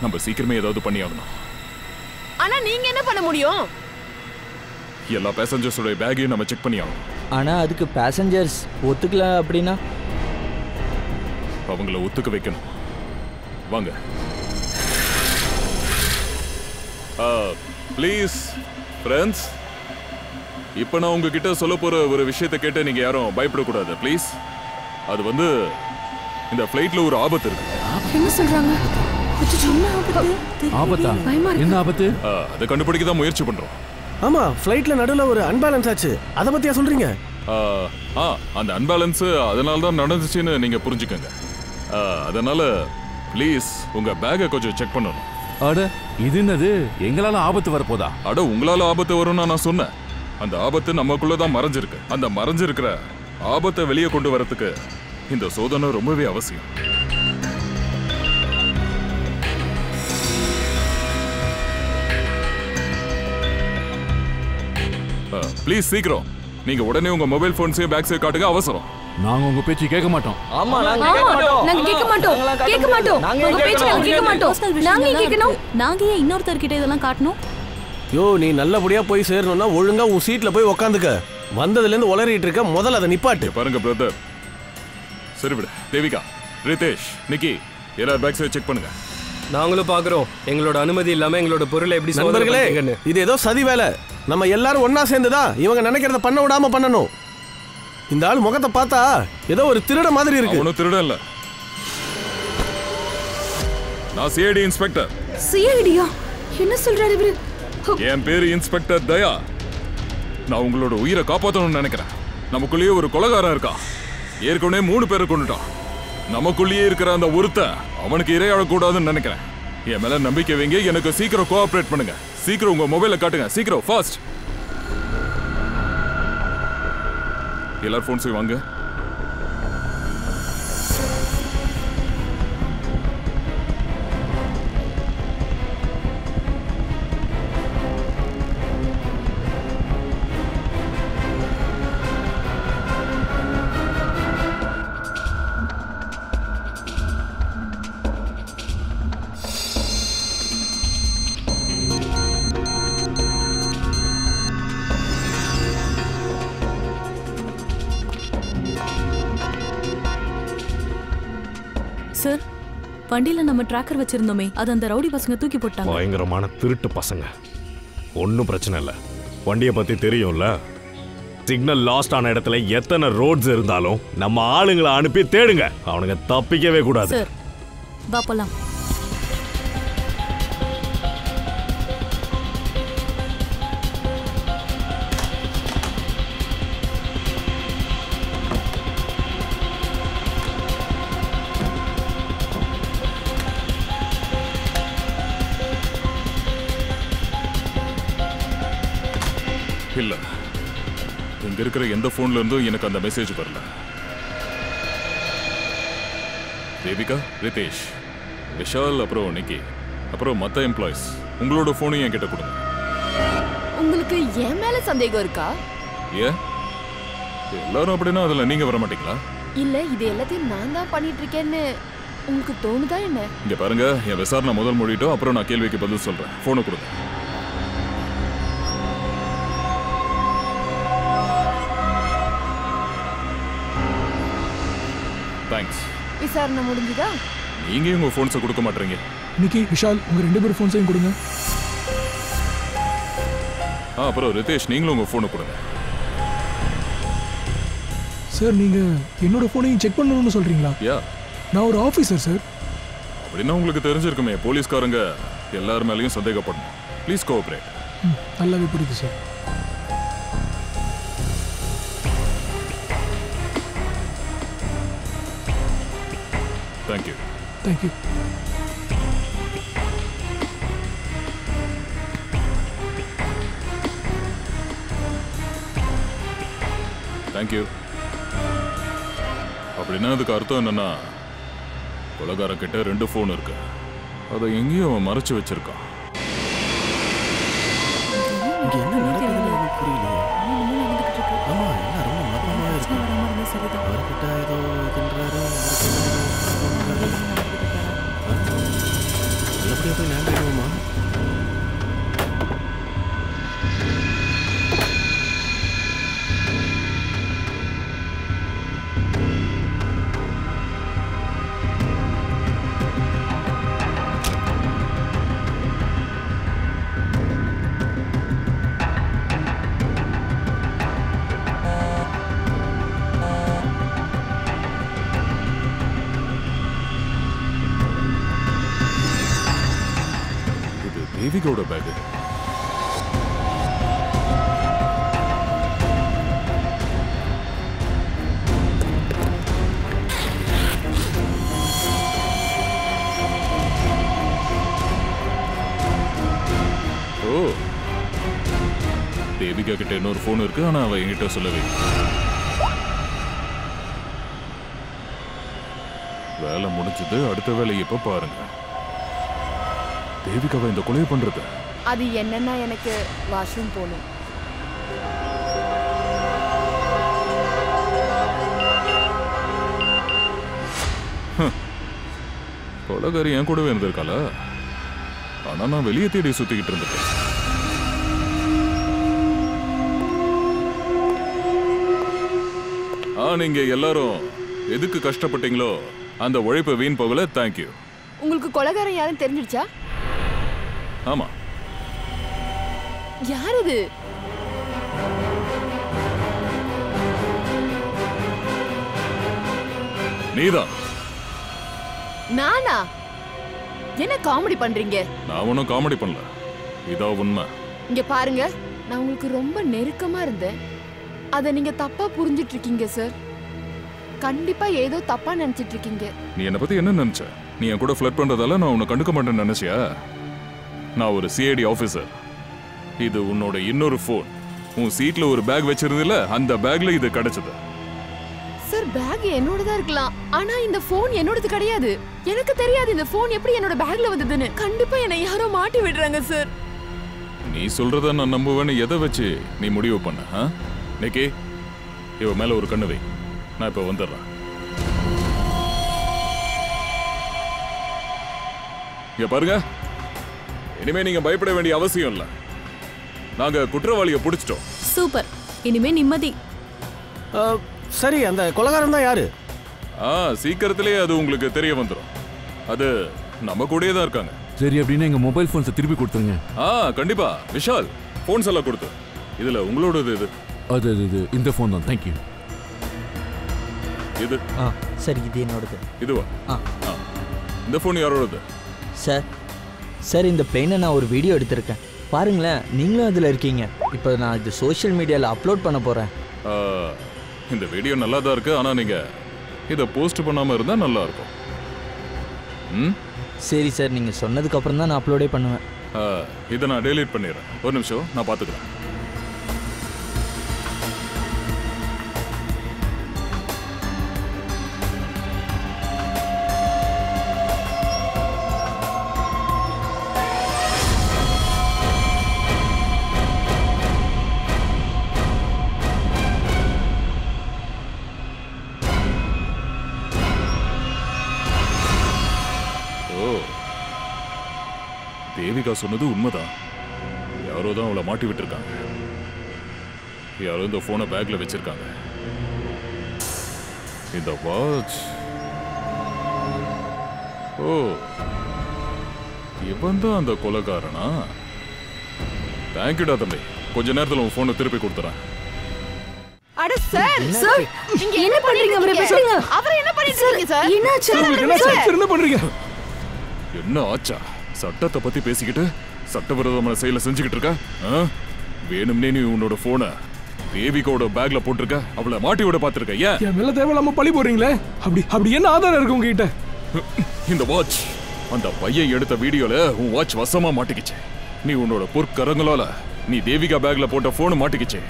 நம்ம சீக்கிரமே ஏதாவது பண்ணி ஆகணும். ஆனா நீங்க என்ன பண்ண முடியும்? எல்லா பேசஞ்சர்ஸோட பேக்கையும் நம்ம செக் பண்ணி ஆகணும். ஆனா அதுக்கு பேசஞ்சர்ஸ் ஒத்துக்கல அப்படின்னா அவங்கள ஒத்துக்க வைக்கணும். வாங்க. ப்ளீஸ் ஃப்ரெண்ட்ஸ், இப்போ நான் உங்ககிட்ட சொல்ல போற ஒரு விஷயத்தை கேட்டு நீங்க யாரும் பயப்படக்கூடாது ப்ளீஸ். அது வந்து இந்த ஃப்ளைட்ல ஒரு ஆபத்து இருக்கு. என்ன சொல்றாங்க? ஆபத்தா? என்ன ஆபத்து? அதை கண்டுபிடிக்க தான் முயற்சி பண்றோம். ஆமா, ஃப்ளைட்ல நடுவுல ஒரு அன்பேலன்ஸ் ஆச்சு. அத பத்தியா சொல்றீங்க? அந்த அன்பேலன்ஸ் அதனால தான் நடந்துச்சுன்னு நீங்க புரிஞ்சுக்கங்க. அதனால ப்ளீஸ் உங்க பேக்கை கொஞ்சம் செக் பண்ணணும். அட இது என்னது? எங்களால ஆபத்து வரப்போதா? அட உங்களால ஆபத்து வரும்னு நான் சொன்னேன். அந்த ஆபத்து நமக்குள்ளதான் மறைஞ்சிருக்கு. அந்த மறைஞ்சிருக்கிற ஆபத்தை வெளியே கொண்டு வரதுக்கு இந்த சோதனை ரொம்பவே அவசியம். ப்ளீஸ் சீக்கிரம் நீங்க உடனே உங்க மொபைல் போன்ஸையும் பேக்ஸையும் காட்டுங்க. அவசரம். நாங்க உங்க பேச்சு கேட்க மாட்டோம். ஆமா, நாங்க கேட்க மாட்டோம். உங்க பேச்சு நாங்க கேட்க மாட்டோம். நாங்க கேட்கணும். நாங்க ஏன் இன்னொருத்தர் கிட்ட இதெல்லாம் காட்டணும்? யோ, நீ நல்லபடியா போய் சேரணும்னா ஒழுங்கா உன் சீட்ல போய் உட்காந்துக்க. வந்ததுல இருந்து உளறிட்டு இருக்க, முதல்ல அதை நிப்பாட்டு. பாருங்க பிரதர். சரி விடு. தேவிகா, ரிதேஷ், நிக்கி, எல்லாரும் பேக்ஸை செக் பண்ணுங்க. நாங்களும் பாக்குறோம். எங்களோட அனுமதி இல்லாம எங்களோட பொருளை எப்படி நண்பர்களே, இது ஏதோ சதி வேலை. நம்ம எல்லாரும் ஒன்னா சேர்ந்துதான் இவங்க நினைக்கிறத பண்ண விடாம பண்ணணும். இந்த ஆள் முகத்தை பார்த்தா ஏதோ ஒரு திருட மாதிரி இருக்கு. ஒன்னும் திருட இல்ல. நான் சிஐடி இன்ஸ்பெக்டர். சிஐடியா? என்ன சொல்றாரு இவரு? என் பேரு இன்ஸ்பெக்டர் தயா. நான் உங்களோட உயிரை காப்பாற்றணும்னு நினைக்கிறேன். நமக்குள்ளேயே ஒரு கொலைகாரன் இருக்கா. ஏற்கனவே 3 பேரை கொண்டுட்டான். நமக்குள்ளேயே இருக்கிற அந்த ஒருத்தன் அவனுக்கு இரையாடக்கூடாதுன்னு நினைக்கிறேன். என் மேல நம்பிக்கை வைங்க. எனக்கு சீக்கிரம் கோஆபரேட் பண்ணுங்க. சீக்கிரம் உங்க மொபைலை காட்டுங்க. சீக்கிரம், ஃபாஸ்ட். எல்லாரும் போன்ஸையும் வாங்க. சார், வண்டியில நம்ம டிராக்கர் வச்சிருந்தோமே, அது அந்த ரவுடி பசங்க தூக்கி போட்டாங்க. பயங்கரமான திருட்டு பசங்க. ஒன்றும் பிரச்சனை இல்லை. வண்டியை பத்தி தெரியும்ல. சிக்னல் லாஸ்ட் ஆன இடத்துல எத்தனை ரோட்ஸ் இருந்தாலும் நம்ம ஆளுங்களை அனுப்பி தேடுங்க. அவனுங்க தப்பிக்கவே கூடாது. சார், வா போலாம். இல்ல, இங்க இருக்கிற எந்த போன்ல இருந்தும் எனக்கு அந்த மெசேஜ் வரல. தேவிகா, ரிதேஷ், விஷால், அப்புறம் நிக்கி, அப்புறம் மற்ற எம்ப்ளாயிஸ் உங்களோட போனையும் என்கிட்ட கொடுங்க. உங்களுக்கு என் மேல சந்தேகம் இருக்கா? ஏன் எல்லாரும் அப்படின்னா அதுல நீங்க வர மாட்டீங்களா? இல்ல, இது எல்லாத்தையும் நான் தான் பண்ணிட்டு இருக்கேன்னு உங்களுக்கு தோணுதா என்ன? இங்க பாருங்க, என் விசாரணை முதல் மொழிட்டோம், அப்புறம் நான் கேள்விக்கு பதில் சொல்றேன். போனை கொடுங்க. தேங்க்ஸ். விசாரணை முடிஞ்சுதா? நீங்க உங்க போன்ஸை கொடுக்க மாட்டீங்க. நிக்கி, விஷால், உங்க 2 பேர் போன்ஸையும் கொடுங்க. அப்புறம் ரிதேஷ், நீங்களும் உங்க போனை கொடுங்க. சார், நீங்க என்னோட போனையும் செக் பண்ணணும்னு சொல்றீங்களா? யா, நான் ஒரு ஆபீசர் சார். அப்படின்னா உங்களுக்கு தெரிஞ்சிருக்குமே, போலீஸ்காரங்க எல்லார் மேலேயும் சந்தேகப்படணும். Please cooperate. நல்லாவே புரியுது சார். தேங்க்யூ. தேங்க்யூ. தேங்க்யூ. அப்படின்னா அதுக்கு அர்த்தம் என்னன்னா, கொலைகாரன் கிட்ட 2 போன் இருக்கு. அதை எங்கேயும் அவன் மறைச்சு வச்சிருக்கான். இங்க என்ன நடக்குதுன்னு எனக்கு புரியலையே. ஆமா, எல்லாம் ரொம்ப மர்மமா இருக்கு. அவர்கிட்ட ஏதோ இதுன்றாரு, நல்லபடியா போய் லேண்ட் ஆயிடுவோமா? தேவிகாவோட பேக். ஓ, தேவிகா கிட்ட இன்னொரு போன் இருக்கு, ஆனா அவ என்கிட்ட சொல்லவே. வேலை முடிஞ்சது. அடுத்த வேலையை இப்ப பாருங்க. தேவிகாவை இந்த கொலை பண்றது அது என்னன்னா, எனக்கு வாஷ்ரூம் போகணும். கொலைகாரி என் கூடவே இருந்திருக்காளா? ஆனா நான் வெளியே தேடி சுத்திக்கிட்டு இருந்திருக்கேன். நீங்க எல்லாரும் எதுக்கு கஷ்டப்பட்டீங்களோ அந்த உழைப்பு வீண் போகல. தேங்க்யூ. உங்களுக்கு கொலைகாரன் யாரும் தெரிஞ்சிடுச்சா? ஆமா. யார் அது? நீதான். நானா? என்ன காமெடி பண்றீங்க? நான் ஒன்னும் காமெடி பண்ணல, இதான் உண்மை. இங்க பாருங்க, நான் உங்களுக்கு ரொம்ப நெருக்கமா இருந்தேன். அதை நீங்க தப்பா புரிஞ்சிட்டு இருக்கீங்க சார். கண்டிப்பா ஏதோ தப்பா நினைச்சிட்டு இருக்கீங்க. நீ என்ன பத்தி என்ன நினைச்ச? நீ என் கூட ஃப்ளர்ட் பண்றதால நான் உன்னை கண்டுக்க மாட்டேன்னு நினைச்சியா? நான் ஒரு சிஐடி ஆபீசர். இது உன்னோட இன்னொரு போன். உன் சீட்ல ஒரு பேக் வச்சிருந்தல, அந்த பேக்ல இது கிடைச்சது. சார், பேக் என்னோடதா இருக்கலாம், ஆனா இந்த போன் என்னோடது கிடையாது. எனக்கு தெரியாது இந்த போன் எப்படி என்னோட பேக்ல வந்ததுன்னு. கண்டிப்பா என்னை யாரோ மாட்டி விடுறாங்க சார். நீ சொல்றத நான் நம்புவேன்னு எதை வச்சு நீ முடிவு பண்ண? நிக்கி, இவ மேல ஒரு கண்ணு வை. நான் இப்ப வந்துடுறேன். இங்க பாருங்க, இனிமே நீங்க பயப்பட வேண்டிய அவசியம் இல்ல. நாங்க குற்றவாளியை பிடிச்சிட்டோம். சூப்பர், இனிமே நிம்மதி. சரி, அந்த கொலைகாரன் தான் யாரு? சீக்கிரத்திலே அது உங்களுக்கு தெரிய வந்துடும். அது நம்ம கூடயே தான் இருக்காங்க. சரி, அப்படின்னா எங்க மொபைல் போன்ஸை திருப்பி கொடுத்துருங்க. கண்டிப்பா. விஷால், போன்ஸ் எல்லாம் கொடுத்து. இதுல உங்களோடது இது. அது இந்த போன் தான். தேங்க்யூ. இது சரி, இது என்னோடது. இதுவா? இந்த போன் யாரோடது? சார், இந்த பிளேனை நான் ஒரு வீடியோ எடுத்திருக்கேன். பாருங்களேன், நீங்களும் அதில் இருக்கீங்க. இப்போ நான் இது சோஷியல் மீடியாவில் அப்லோட் பண்ண போகிறேன். இந்த வீடியோ நல்லா தான் இருக்கு, ஆனால் நீங்கள் இதை போஸ்ட் பண்ணாமல் இருந்தால் நல்லா இருக்கும். சரி சார், நீங்கள் சொன்னதுக்கப்புறம் தான் நான் அப்லோடே பண்ணுவேன். இதை நான் டெலீட் பண்ணிடுறேன். ஒரு நிமிஷம், நான் பார்த்துக்கிறேன். தேவிகா சொன்னது உண்மைதான். யாரோ தான் அவளை மாட்டி விட்டுருக்காங்க. யாரோ இந்த போனை பேக்ல வச்சிருக்காங்க. இந்த வாட்ச், ஓ இவன் தான் அந்த கொலைகாரனா? தேங்க்யூடா தம்பி, கொஞ்ச நேரத்துல உன் போனை திருப்பி கொடுத்துறேன். அட சார், சார் நீங்க என்ன பண்றீங்க? அவரை பேசுங்க. அவரை என்ன பண்ணிட்டு இருக்கீங்க சார்? என்னாச்சு? என்ன பண்றீங்க? என்ன ஆச்சா? சட்டத்தை பத்தி பேசிக்கிட்டு சட்டவிரோதமான செயலை செஞ்சுக்கிட்டு இருக்க? வேணும்னே நீ உன்னோட போனை தேவிகோட பேக்ல போட்டிருக்க, அவளை மாட்டி விட பாத்திருக்க. ஏன் என் மேல தேவையில்லாம பழி போடுறீங்களே? அப்படி என்ன ஆதாரம் இருக்கு உங்ககிட்ட? இந்த வாட்ச், அந்த பையன் எடுத்த வீடியோல உன் வாட்ச் வசமா மாட்டிக்கிச்சு. நீ உன்னோட பொற்கரங்களால நீ தேவிகா பேக்ல போட்ட போன் மாட்டிக்கிச்சு.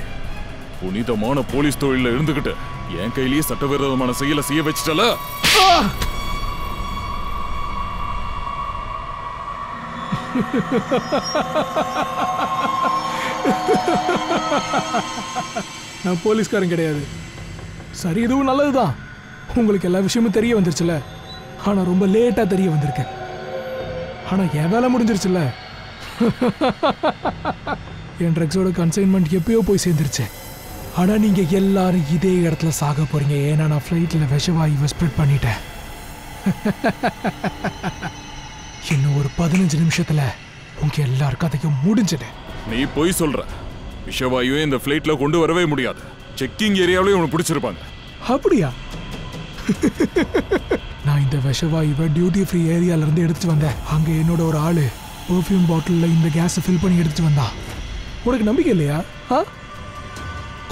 புனிதமான போலீஸ் தொழில இருந்துகிட்டு என் கையிலேயே சட்டவிரோதமான செயலை செய்ய வச்சிட்டல. நான் போலீஸ்காரன் கிடையாது. சரி, இதுவும் நல்லதுதான். உங்களுக்கு எல்லா விஷயமும் தெரிய வந்துருச்சுல. ஆனா ரொம்ப லேட்டா தெரிய வந்திருக்கேன். ஆனா என் வேலை முடிஞ்சிருச்சுல. என் ட்ரக்ஸோட கன்சைன்மெண்ட் எப்பயோ போய் சேர்ந்துருச்சு. ஆனா நீங்க எல்லாரும் இதே இடத்துல சாக போறீங்க. ஏன்னா நான் ஃப்ளைட்ல விஷவாயு ஸ்ப்ரெட் பண்ணிட்டேன். இன்னும் ஒரு 15 நிமிஷத்துல உங்க எல்லார் கதையும் முடிஞ்சிட்டேன். நீ போய் சொல்ற. விஷவாயுவே இந்த ஃப்ளைட்ல கொண்டு வரவே முடியாது. செக்கிங் ஏரியாவிலே உனக்கு பிடிச்சிருப்பாங்க. அப்படியா? நான் இந்த விஷவாயுவை டியூட்டி ஃப்ரீ ஏரியால இருந்து எடுத்துட்டு வந்தேன். அங்க என்னோட ஒரு ஆளு பெர்ஃப்யூம் பாட்டில்ல இந்த கேஸை ஃபில் பண்ணி எடுத்துட்டு வந்தான். உனக்கு நம்பிக்கை இல்லையா?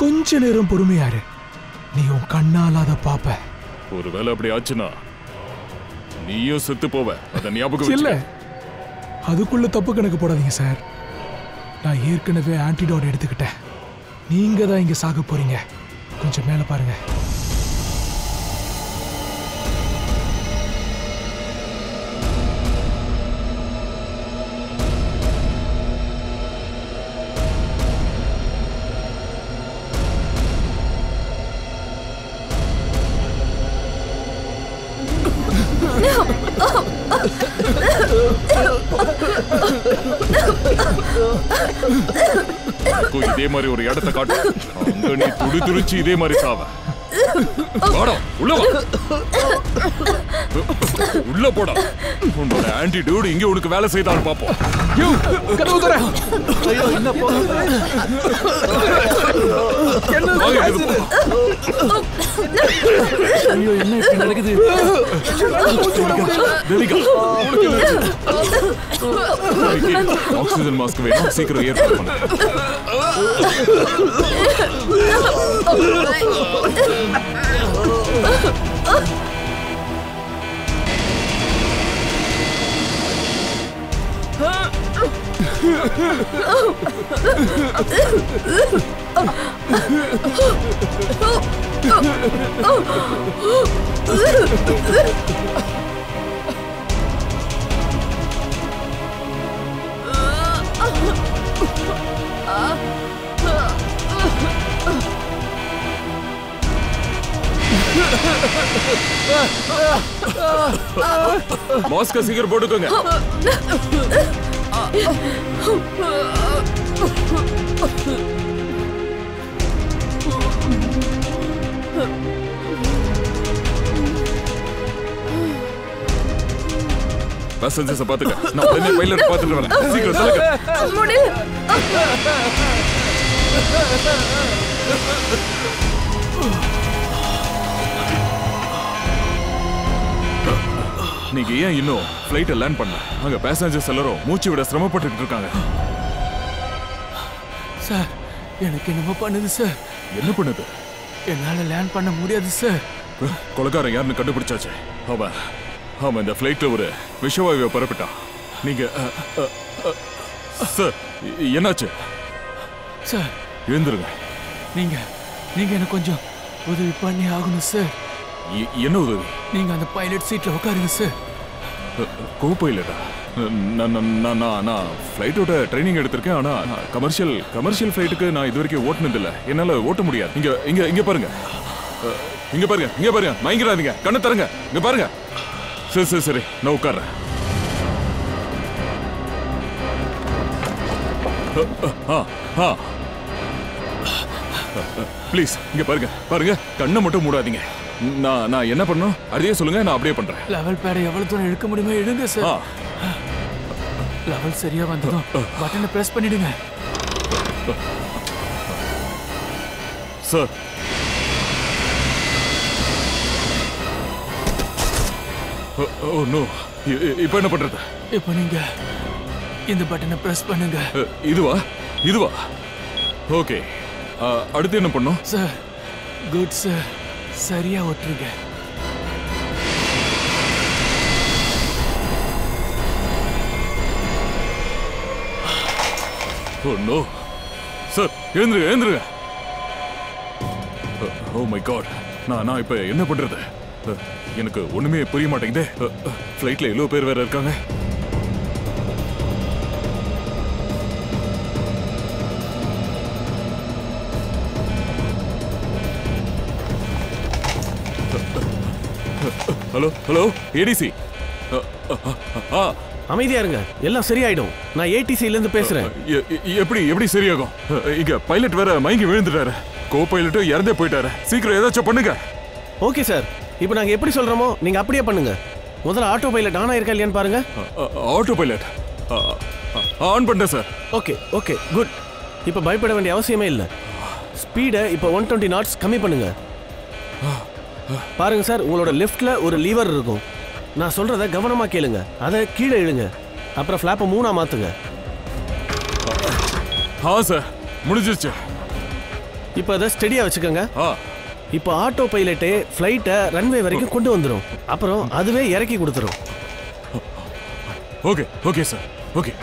கொஞ்ச நேரம் பொறுமையாரு, நீ உன் கண்ணால அதை பாப்ப. ஒருவேளை அப்படி ஆச்சுன்னா நீயும் செத்து போவ. அத ஞாபகம் இல்ல, அதுக்குள்ள தப்பு கணக்கு போடாதீங்க சார். நான் ஏற்கனவே ஆன்டிடோட் எடுத்துக்கிட்டேன். நீங்க தான் இங்க சாக போறீங்க. கொஞ்சம் மேல பாருங்க. இதே மாதிரி ஒரு இடத்தை காட்டு. அங்க நீ துடி துடிச்சு இதே மாதிரி சாவ. உள்ள போடா. உன்னோட ஆன்டிடியூட் இங்க உனக்கு வேலை செய்தான்னு பாப்போம். என்ன நடக்குது? ஆக்சிஜன் மாஸ்க் வேணும், சீக்கிரம் ஏற்பாடு பண்ணு. மாஸ்க சீக்கிரம் போட்டுக்கோங்க. பேசஞ்சர்ஸை பாத்துக்க. நான் உடனே பைலட் பாத்துட்டு வரேன். சீக்கிரம் சொல்லுங்க. நீங்க ஏன் இன்னும் ஃப்ளைட்டை லேண்ட் பண்ணல? அங்க பேசஞ்சர்ஸ் எல்லாரும் மூச்சு விட சிரமப்பட்டு இருக்காங்க. சார், எனக்கு என்னமோ பண்ணுது சார். என்ன பண்ணுது? என்னால லேண்ட் பண்ண முடியாது சார். கொலைகாரன் யாருன்னு கண்டுபிடிச்சாச்சு. அவன் இந்த ஃப்ளைட்ல ஒரு விஷவாயுவை பரப்பிட்டான். நீங்க சார், என்னாச்சு சார்? எழுந்துருங்க. நீங்க எனக்கு கொஞ்சம் உதவி பண்ணி ஆகணும் சார். என்ன உதவி? நீங்க அந்த பைலட் சீட்ல உட்காருங்க சார். கோ பைலட்டா? நான் ஃப்ளைட்டோட ட்ரைனிங் எடுத்திருக்கேன். ஆனா கமர்ஷியல் ஃப்ளைட்டுக்கு நான் இது வரைக்கும் ஓட்டுனதில்லை. என்னால ஓட்ட முடியாது. இங்க பாருங்க. இங்க பாருங்க. மயங்கிறாதீங்க. கண்ணை தருங்க. இங்க பாருங்க. சரி நான் உட்கார்றேன். ப்ளீஸ் இங்க பாருங்க பாருங்க, கண்ணை மட்டும் மூடாதீங்க. நான் என்ன பண்ணணும் அதையே சொல்லுங்க, நான் அப்படியே பண்றேன். லெவல் பேட எவ்வளவு தூரம் இழுக்க முடியுமோ இழுங்க சார். லெவல் சரியா வந்ததும் பட்டனை பிரஸ் பண்ணிடுங்க சார். ஓ நோ, இப்போ என்ன பண்றது? இப்போ நீங்க இந்த பட்டனை பிரஸ் பண்ணுங்க. இதுவா? ஓகே, அடுத்து என்ன பண்ணும்? சார் குட் சார், சரியா ஒட்டுருங்க. ஓ நோ சார், எழுந்துருங்க. ஓ மை காட், நான் இப்ப என்ன பண்றது? எனக்கு ஒண்ணுமே புரிய மாட்டேங்குதே. ஃப்ளைட்ல 7 பேர் வேற இருக்காங்க. Hello ADC. அமைதியா இருங்க, எல்லாம் சரியாயிடும். நான் ஏடிசில இருந்து பேசுறேன். எப்படி சரியாகும்? இங்க பைலட் வேற மயங்கி விழுந்துட்டாரு, கோ பைலட்டும் இறந்தே போயிட்டாரு. சீக்கிரம் ஏதாச்சும் பண்ணுங்க. ஓகே சார், இப்போ நாங்க எப்படி சொல்றோமோ நீங்க அப்படியே பண்ணுங்க. முதல்ல ஆட்டோ பைலட் ஆன் ஆயிருக்கா இல்லையான்னு பாருங்க. ஆட்டோ பைலட் ஆன் பண்ணேன் சார். Okay good. இப்போ பயப்பட வேண்டிய அவசியமே இல்லை. ஸ்பீடை இப்போ 120 knots கம்மி பண்ணுங்க. பாருங்க சார், உங்களோட லெஃப்ட்ல ஒரு லீவர் இருக்கும். நான் சொல்றத கவனமா கேளுங்க. அதை கீழே இழுங்க, அப்புறம் ஃபிளாப்பை 3ஆ மாத்துங்க. சார் முடிஞ்சிருச்சு. இப்போ அதை ஸ்டெடியா வச்சுக்கோங்க. இப்போ ஆட்டோ பைலட்டே ஃப்ளைட்டை ரன்வே வரைக்கும் கொண்டு வந்துடும், அப்புறம் அதுவே இறக்கி கொடுத்துரும். Okay sir, okay.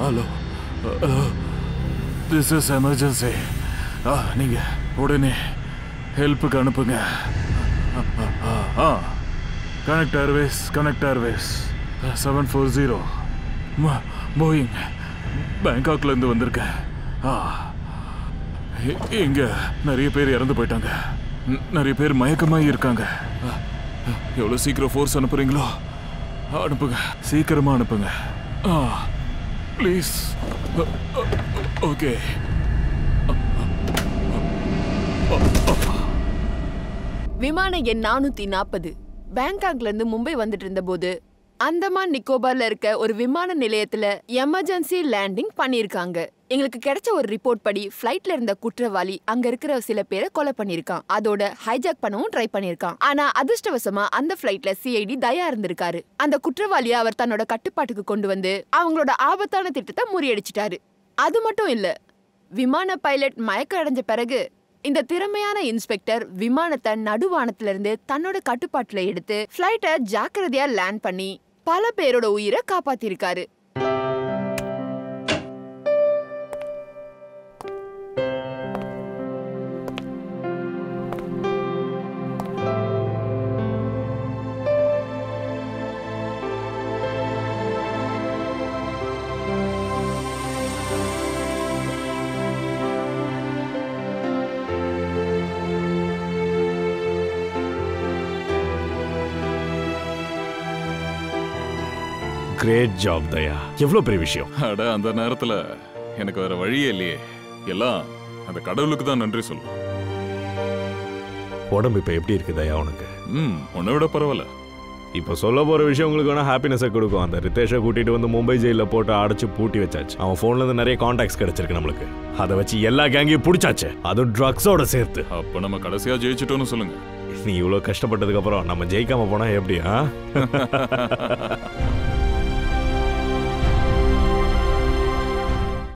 Hello, this is emergency. நீங்க உடனே ஹெல்ப்புக்கு அனுப்புங்க. கனெக்ட் ஏர்வேஸ் 740 போயிங் பேங்காக்ல இருந்து வந்திருக்கேன். இங்க நிறைய பேர் இறந்து போயிட்டாங்க, நிறைய பேர் மயக்கமாகி இருக்காங்க. எவ்வளவு சீக்கிரம் ஃபோர்ஸ் அனுப்புறீங்களோ அனுப்புங்க, சீக்கிரமா அனுப்புங்க ப்ளீஸ். ஓகே. விமான எண் 440 பேங்காக்ல இருந்து மும்பை வந்துட்டு இருந்த போது அந்தமான் நிக்கோபார்ல இருக்க ஒரு விமான நிலையத்துல எமர்ஜென்சி லேண்டிங் பண்ணிருக்காங்க. எங்களுக்கு கிடைச்ச ஒரு ரிப்போர்ட் படி ஃபிளைட்ல இருந்த குற்றவாளி அங்க இருக்கிற சில பேரை கொலை பண்ணிருக்கான். அதோட ஹைஜாக் பண்ணவும் ட்ரை பண்ணிருக்கான். ஆனா அதிர்ஷ்டவசமா அந்த ஃபிளைட்ல சிஐடி தயா இருந்திருக்காரு. அந்த குற்றவாளியை அவர் தன்னோட கட்டுப்பாட்டுக்கு கொண்டு வந்து அவங்களோட ஆபத்தான திட்டத்தை முறியடிச்சிட்டாரு. அது மட்டும் இல்ல, விமான பைலட் மயக்கம் அடைஞ்ச பிறகு இந்த திறமையான இன்ஸ்பெக்டர் விமானத்தை நடுவானத்திலிருந்து தன்னோட கட்டுப்பாட்டுல எடுத்து ஃபிளைட்டை ஜாக்கிரதையா லேண்ட் பண்ணி பல பேரோட உயிரை காப்பாத்திருக்காரு. கிரேட் ஜாப் தயா. எவ்வளவு பெரிய விஷயம். அட அந்த நேரத்துல எனக்கு வேற வழியே இல்லையே. எல்லாம் அந்த கடவுளுக்கு தான் நன்றி சொல்லும். உடம்பு இப்ப எப்படி இருக்கு தயா உனக்கு? உன்னை விட பரவாயில்ல. இப்ப சொல்ல போற விஷயம் உங்களுக்கு வேணா ஹாப்பினஸை கொடுக்கும். அந்த ரித்தேஷை கூட்டிட்டு வந்து மும்பை ஜெயில போட்டு அடைச்சு பூட்டி வச்சாச்சு. அவன் போன்ல இருந்து நிறைய கான்டாக்ட்ஸ் கிடைச்சிருக்கு நம்மளுக்கு. அதை வச்சு எல்லா கேங்கையும் பிடிச்சாச்சு, அதுவும் ட்ரக்ஸோட சேர்த்து. அப்ப நம்ம கடைசியா ஜெயிச்சிட்டோம்னு சொல்லுங்க. நீ இவ்வளவு கஷ்டப்பட்டதுக்கு அப்புறம் நம்ம ஜெயிக்காம போனா எப்படி?